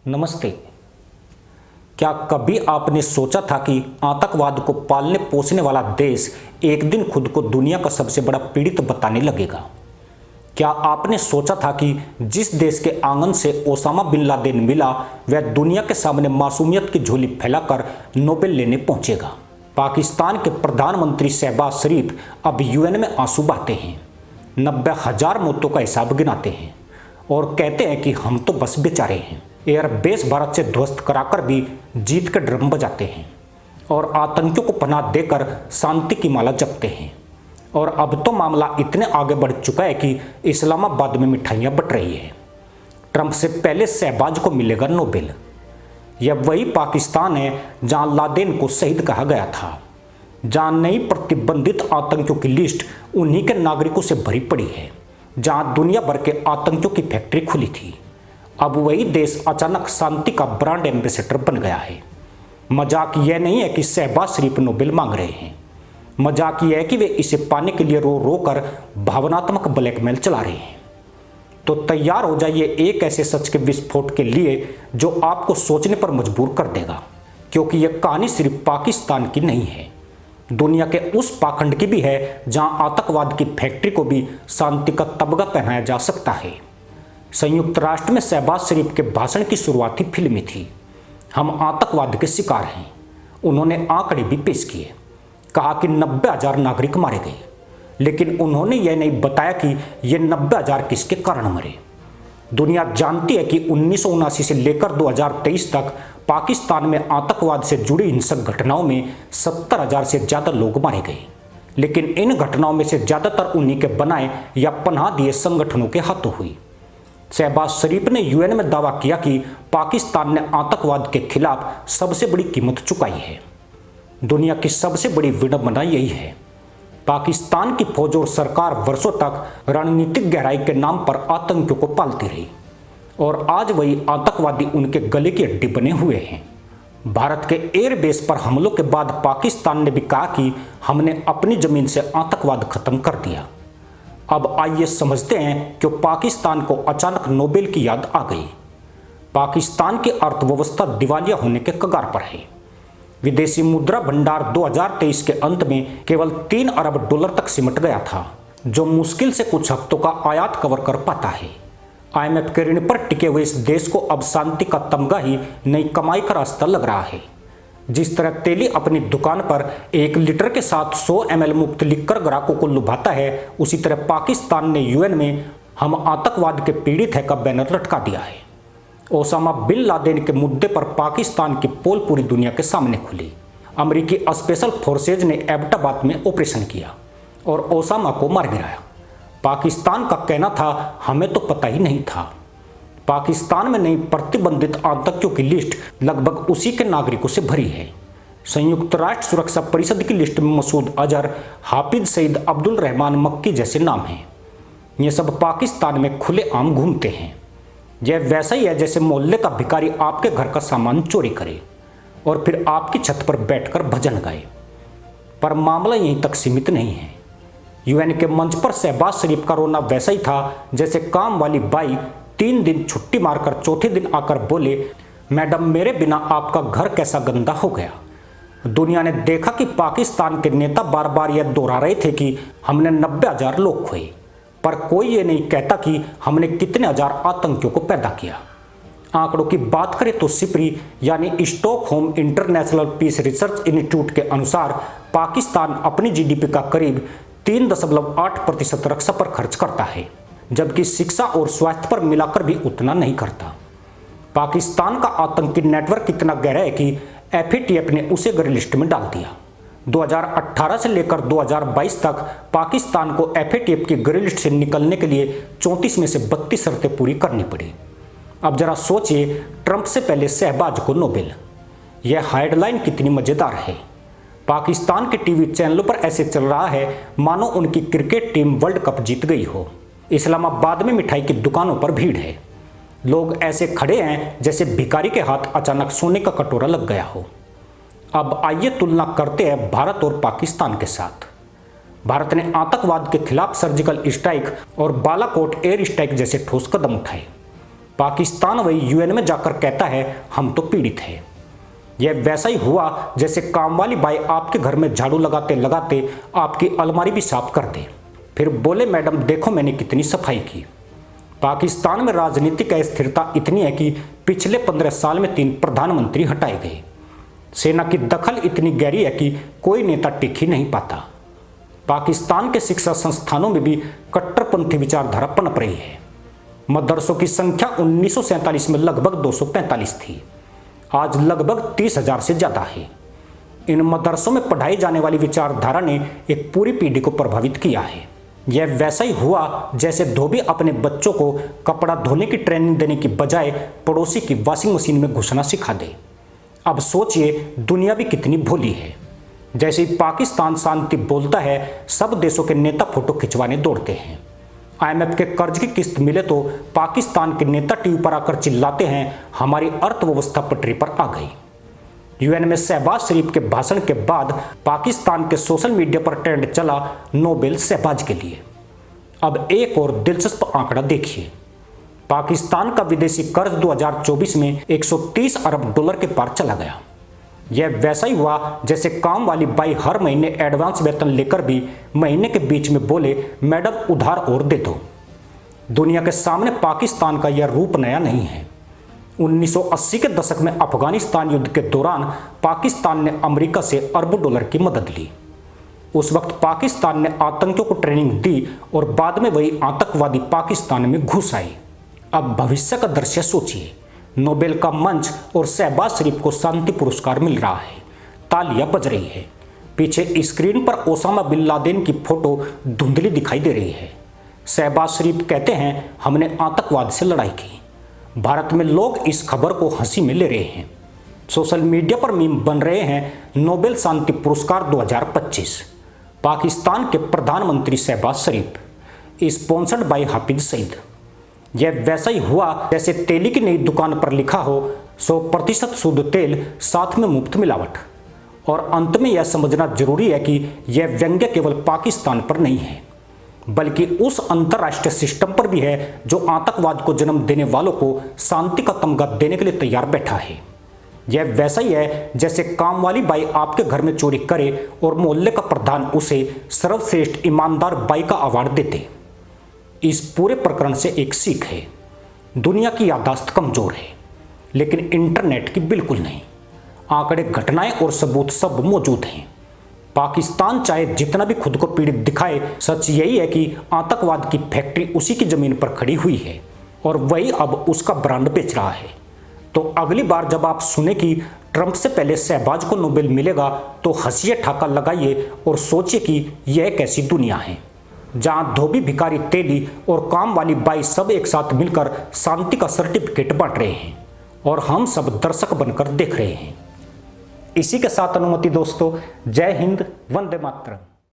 नमस्ते। क्या कभी आपने सोचा था कि आतंकवाद को पालने पोसने वाला देश एक दिन खुद को दुनिया का सबसे बड़ा पीड़ित बताने लगेगा? क्या आपने सोचा था कि जिस देश के आंगन से ओसामा बिन लादेन मिला वह दुनिया के सामने मासूमियत की झोली फैलाकर नोबेल लेने पहुंचेगा? पाकिस्तान के प्रधानमंत्री शहबाज शरीफ अब यूएन में आंसू बहाते हैं, 90,000 मौतों का हिसाब गिनाते हैं और कहते हैं कि हम तो बस बेचारे हैं। एयरबेस भारत से ध्वस्त कराकर भी जीत के ड्रम बजाते हैं और आतंकियों को पनाह देकर शांति की माला जपते हैं। और अब तो मामला इतने आगे बढ़ चुका है कि इस्लामाबाद में मिठाइयाँ बट रही है। ट्रंप से पहले शहबाज को मिलेगा नोबेल। यह वही पाकिस्तान है जहां लादेन को शहीद कहा गया था, जहां नई प्रतिबंधित आतंकियों की लिस्ट उन्हीं के नागरिकों से भरी पड़ी है, जहां दुनिया भर के आतंकियों की फैक्ट्री खुली थी। अब वही देश अचानक शांति का ब्रांड एम्बेसडर बन गया है। मजाक यह नहीं है कि शहबाज शरीफ नोबेल मांग रहे हैं, मजाक यह है कि वे इसे पाने के लिए रो रो कर भावनात्मक ब्लैकमेल चला रहे हैं। तो तैयार हो जाइए एक ऐसे सच के विस्फोट के लिए जो आपको सोचने पर मजबूर कर देगा, क्योंकि यह कहानी सिर्फ पाकिस्तान की नहीं है, दुनिया के उस पाखंड की भी है जहां आतंकवाद की फैक्ट्री को भी शांति का तबगा पहनाया जा सकता है। संयुक्त राष्ट्र में शहबाज शरीफ के भाषण की शुरुआत ही फिल्मी थी। हम आतंकवाद के शिकार हैं। उन्होंने आंकड़े भी पेश किए, कहा कि 90,000 नागरिक मारे गए, लेकिन उन्होंने यह नहीं बताया कि ये 90,000 किसके कारण मरे। दुनिया जानती है कि 1979 से लेकर 2023 तक पाकिस्तान में आतंकवाद से जुड़ी हिंसक घटनाओं में 70,000 से ज़्यादा लोग मारे गए, लेकिन इन घटनाओं में से ज़्यादातर उन्हीं के बनाए या पनाह दिए संगठनों के हाथों हुई। शहबाज शरीफ ने यूएन में दावा किया कि पाकिस्तान ने आतंकवाद के खिलाफ सबसे बड़ी कीमत चुकाई है। दुनिया की सबसे बड़ी विडंबना यही है, पाकिस्तान की फौज और सरकार वर्षों तक रणनीतिक गहराई के नाम पर आतंकियों को पालती रही और आज वही आतंकवादी उनके गले की हड्डी बने हुए हैं। भारत के एयरबेस पर हमलों के बाद पाकिस्तान ने भी कहा कि हमने अपनी जमीन से आतंकवाद खत्म कर दिया। अब आइए समझते हैं कि पाकिस्तान को अचानक नोबेल की याद आ गई। पाकिस्तान की अर्थव्यवस्था दिवालिया होने के कगार पर है। विदेशी मुद्रा भंडार 2023 के अंत में केवल 3 अरब डॉलर तक सिमट गया था, जो मुश्किल से कुछ हफ्तों का आयात कवर कर पाता है। IMF के ऋण पर टिके हुए इस देश को अब शांति का तमगा ही नई कमाई का रास्ता लग रहा है। जिस तरह तेली अपनी दुकान पर 1 लीटर के साथ 100 ml मुफ्त लिखकर ग्राहकों को लुभाता है, उसी तरह पाकिस्तान ने यूएन में हम आतंकवाद के पीड़ित हैं का बैनर लटका दिया है। ओसामा बिन लादेन के मुद्दे पर पाकिस्तान की पोल पूरी दुनिया के सामने खुली। अमेरिकी स्पेशल फोर्सेज ने एबटाबाद में ऑपरेशन किया और ओसामा को मार गिराया। पाकिस्तान का कहना था, हमें तो पता ही नहीं था। पाकिस्तान में नई प्रतिबंधित आतंकियों की लिस्ट लगभग उसी के नागरिकों से भरी है। संयुक्त राष्ट्र सुरक्षा परिषद की लिस्ट में मसूद अजहर, हाफिज सईद, अब्दुल रहमान मक्की जैसे नाम हैं। ये सब पाकिस्तान में खुलेआम घूमते हैं। यह वैसा ही है जैसे मोहल्ले का भिखारी आपके घर का सामान चोरी करे और फिर आपकी छत पर बैठकर भजन गाए। पर मामला यहीं तक सीमित नहीं है। यूएन के मंच पर शहबाज शरीफ का रोना वैसा ही था जैसे काम वाली बाई 3 दिन छुट्टी मारकर चौथे दिन आकर बोले, मैडम मेरे बिना आपका घर कैसा गंदा हो गया। दुनिया ने देखा कि पाकिस्तान के नेता बार बार यह दोहरा रहे थे कि हमने 90,000 लोग खोए, पर कोई ये नहीं कहता कि हमने कितने हजार आतंकियों को पैदा किया। आंकड़ों की बात करें तो सिप्री यानी Stockholm international peace research institute के अनुसार पाकिस्तान अपनी जीडीपी का करीब 3.8% रक्षा पर खर्च करता है, जबकि शिक्षा और स्वास्थ्य पर मिलाकर भी उतना नहीं करता। पाकिस्तान का आतंकी नेटवर्क इतना गहरा है कि FATF ने उसे ग्रे लिस्ट में डाल दिया। 2018 से लेकर 2022 तक पाकिस्तान को FATF की ग्रे लिस्ट से निकलने के लिए 34 में से 32 शर्तें पूरी करनी पड़ी। अब जरा सोचिए, ट्रंप से पहले शहबाज को नोबेल। यह हेडलाइन कितनी मजेदार है। पाकिस्तान के टीवी चैनलों पर ऐसे चल रहा है मानो उनकी क्रिकेट टीम वर्ल्ड कप जीत गई हो। इस्लामाबाद में मिठाई की दुकानों पर भीड़ है। लोग ऐसे खड़े हैं जैसे भिखारी के हाथ अचानक सोने का कटोरा लग गया हो। अब आइए तुलना करते हैं भारत और पाकिस्तान के साथ। भारत ने आतंकवाद के खिलाफ सर्जिकल स्ट्राइक और बालाकोट एयर स्ट्राइक जैसे ठोस कदम उठाए। पाकिस्तान वही यूएन में जाकर कहता है हम तो पीड़ित हैं। यह वैसा ही हुआ जैसे काम वाली बाई आपके घर में झाड़ू लगाते लगाते आपकी अलमारी भी साफ कर दे, फिर बोले मैडम देखो मैंने कितनी सफाई की। पाकिस्तान में राजनीतिक अस्थिरता इतनी है कि पिछले 15 साल में 3 प्रधानमंत्री हटाए गए। सेना की दखल इतनी गहरी है कि कोई नेता टिक ही नहीं पाता। पाकिस्तान के शिक्षा संस्थानों में भी कट्टरपंथी विचारधारा पनप रही है। मदरसों की संख्या 1947 में लगभग 245 थी, आज लगभग 30,000 से ज़्यादा है। इन मदरसों में पढ़ाई जाने वाली विचारधारा ने एक पूरी पीढ़ी को प्रभावित किया है। यह वैसा ही हुआ जैसे धोबी अपने बच्चों को कपड़ा धोने की ट्रेनिंग देने की बजाय पड़ोसी की वॉशिंग मशीन में घुसना सिखा दे। अब सोचिए दुनिया भी कितनी भोली है। जैसे ही पाकिस्तान शांति बोलता है, सब देशों के नेता फोटो खिंचवाने दौड़ते हैं। IMF के कर्ज की किस्त मिले तो पाकिस्तान के नेता टीवी पर आकर चिल्लाते हैं हमारी अर्थव्यवस्था पटरी पर आ गई। यूएन में शहबाज शरीफ के भाषण के बाद पाकिस्तान के सोशल मीडिया पर ट्रेंड चला नोबेल शहबाज के लिए। अब एक और दिलचस्प आंकड़ा देखिए, पाकिस्तान का विदेशी कर्ज 2024 में 130 अरब डॉलर के पार चला गया। यह वैसा ही हुआ जैसे काम वाली बाई हर महीने एडवांस वेतन लेकर भी महीने के बीच में बोले मैडम उधार और दे दो। दुनिया के सामने पाकिस्तान का यह रूप नया नहीं है। 1980 के दशक में अफगानिस्तान युद्ध के दौरान पाकिस्तान ने अमेरिका से अरबों डॉलर की मदद ली। उस वक्त पाकिस्तान ने आतंकियों को ट्रेनिंग दी और बाद में वही आतंकवादी पाकिस्तान में घुस आए। अब भविष्य का दृश्य सोचिए, नोबेल का मंच और शहबाज शरीफ को शांति पुरस्कार मिल रहा है, तालियां बज रही है। पीछे स्क्रीन पर ओसामा बिन लादेन की फोटो धुंधली दिखाई दे रही है। शहबाज शरीफ कहते हैं हमने आतंकवाद से लड़ाई की। भारत में लोग इस खबर को हंसी में ले रहे हैं। सोशल मीडिया पर मीम बन रहे हैं नोबेल शांति पुरस्कार 2025 पाकिस्तान के प्रधानमंत्री शहबाज शरीफ, स्पॉन्सर्ड बाय हाफिज सईद। यह वैसा ही हुआ जैसे तेली की नई दुकान पर लिखा हो 100% शुद्ध तेल, साथ में मुफ्त मिलावट। और अंत में यह समझना जरूरी है कि यह व्यंग्य केवल पाकिस्तान पर नहीं है, बल्कि उस अंतर्राष्ट्रीय सिस्टम पर भी है जो आतंकवाद को जन्म देने वालों को शांति का तमगा देने के लिए तैयार बैठा है। यह वैसा ही है जैसे काम वाली बाई आपके घर में चोरी करे और मोहल्ले का प्रधान उसे सर्वश्रेष्ठ ईमानदार बाई का अवार्ड देते। इस पूरे प्रकरण से एक सीख है, दुनिया की याददाश्त कमजोर है लेकिन इंटरनेट की बिल्कुल नहीं। आंकड़े, घटनाएं और सबूत सब मौजूद हैं। पाकिस्तान चाहे जितना भी खुद को पीड़ित दिखाए, सच यही है कि आतंकवाद की फैक्ट्री उसी की जमीन पर खड़ी हुई है और वही अब उसका ब्रांड बेच रहा है। तो अगली बार जब आप सुने कि ट्रंप से पहले शहबाज को नोबेल मिलेगा तो हंसिए, ठाका लगाइए और सोचिए कि यह कैसी दुनिया है जहां धोबी, भिखारी, तेली और काम वाली बाई सब एक साथ मिलकर शांति का सर्टिफिकेट बांट रहे हैं और हम सब दर्शक बनकर देख रहे हैं। इसी के साथ अनुमति दोस्तों, जय हिंद, वंदे मातरम।